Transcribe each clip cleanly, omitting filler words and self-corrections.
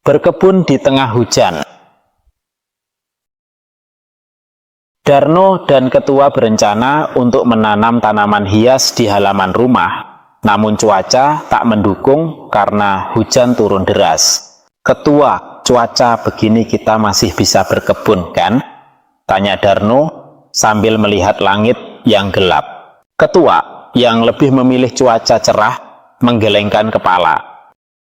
Berkebun di tengah hujan. Darno dan ketua berencana untuk menanam tanaman hias di halaman rumah, namun cuaca tak mendukung karena hujan turun deras. Ketua, cuaca begini kita masih bisa berkebun kan? Tanya Darno sambil melihat langit yang gelap. Ketua, yang lebih memilih cuaca cerah, menggelengkan kepala.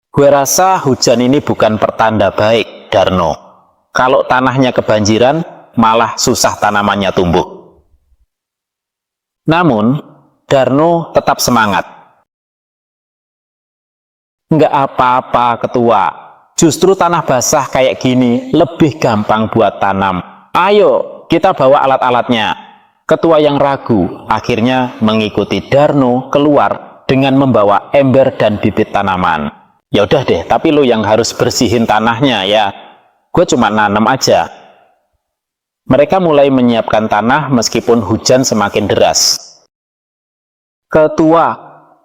Gue rasa hujan ini bukan pertanda baik, Darno. Kalau tanahnya kebanjiran, malah susah tanamannya tumbuh. Namun, Darno tetap semangat. Nggak apa-apa, Ketua. Justru tanah basah kayak gini lebih gampang buat tanam. Ayo, kita bawa alat-alatnya. Ketua yang ragu akhirnya mengikuti Darno keluar dengan membawa ember dan bibit tanaman. Ya udah deh, tapi lo yang harus bersihin tanahnya ya. Gue cuma nanam aja. Mereka mulai menyiapkan tanah meskipun hujan semakin deras. Ketua,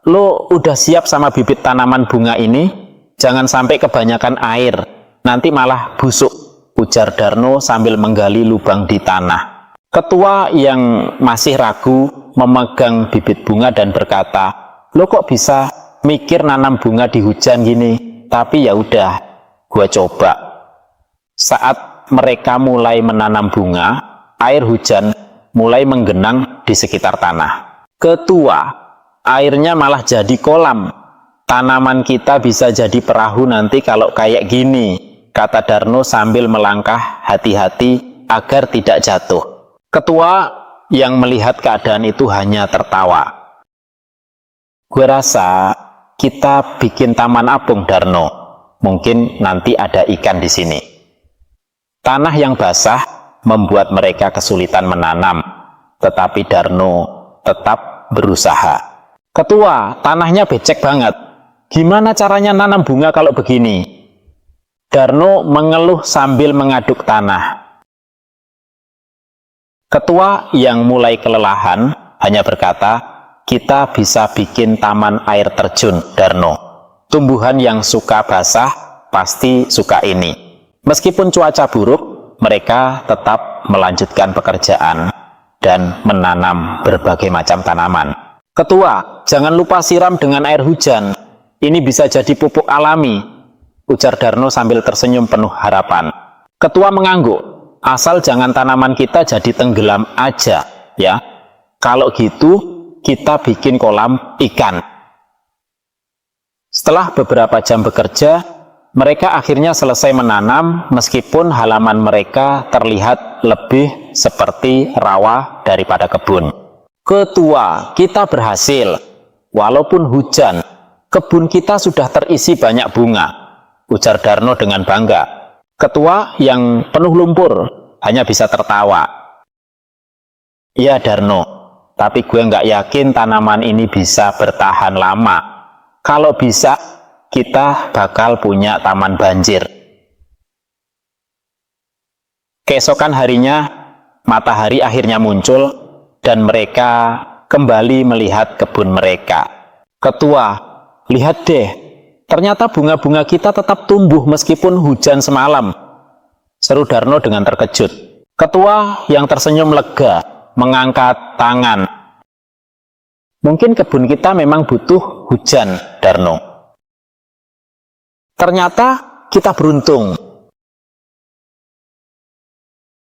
lo udah siap sama bibit tanaman bunga ini? Jangan sampai kebanyakan air, nanti malah busuk, ujar Darno sambil menggali lubang di tanah. Ketua yang masih ragu memegang bibit bunga dan berkata, lo kok bisa mikir nanam bunga di hujan gini? Tapi ya udah, gue coba. Saat mereka mulai menanam bunga, air hujan mulai menggenang di sekitar tanah. Ketua, airnya malah jadi kolam. Tanaman kita bisa jadi perahu nanti kalau kayak gini, kata Darno sambil melangkah hati-hati agar tidak jatuh. Ketua yang melihat keadaan itu hanya tertawa. Gue rasa kita bikin taman apung, Darno. Mungkin nanti ada ikan di sini. Tanah yang basah membuat mereka kesulitan menanam, tetapi Darno tetap berusaha. Ketua, tanahnya becek banget. Gimana caranya nanam bunga kalau begini? Darno mengeluh sambil mengaduk tanah. Ketua yang mulai kelelahan hanya berkata, kita bisa bikin taman air terjun, Darno. Tumbuhan yang suka basah pasti suka ini. Meskipun cuaca buruk, mereka tetap melanjutkan pekerjaan dan menanam berbagai macam tanaman. Ketua, jangan lupa siram dengan air hujan. Ini bisa jadi pupuk alami, ujar Darno sambil tersenyum penuh harapan. Ketua mengangguk, asal jangan tanaman kita jadi tenggelam aja, ya. Kalau gitu, kita bikin kolam ikan. Setelah beberapa jam bekerja, mereka akhirnya selesai menanam meskipun halaman mereka terlihat lebih seperti rawa daripada kebun. Ketua, kita berhasil. Walaupun hujan, kebun kita sudah terisi banyak bunga, ujar Darno dengan bangga. Ketua yang penuh lumpur hanya bisa tertawa. Ya Darno, tapi gue nggak yakin tanaman ini bisa bertahan lama. Kalau bisa, kita bakal punya taman banjir. Keesokan harinya, matahari akhirnya muncul dan mereka kembali melihat kebun mereka. Ketua, lihat deh, ternyata bunga-bunga kita tetap tumbuh meskipun hujan semalam, seru Darno dengan terkejut. Ketua yang tersenyum lega mengangkat tangan. Mungkin kebun kita memang butuh hujan, Darno. Ternyata kita beruntung.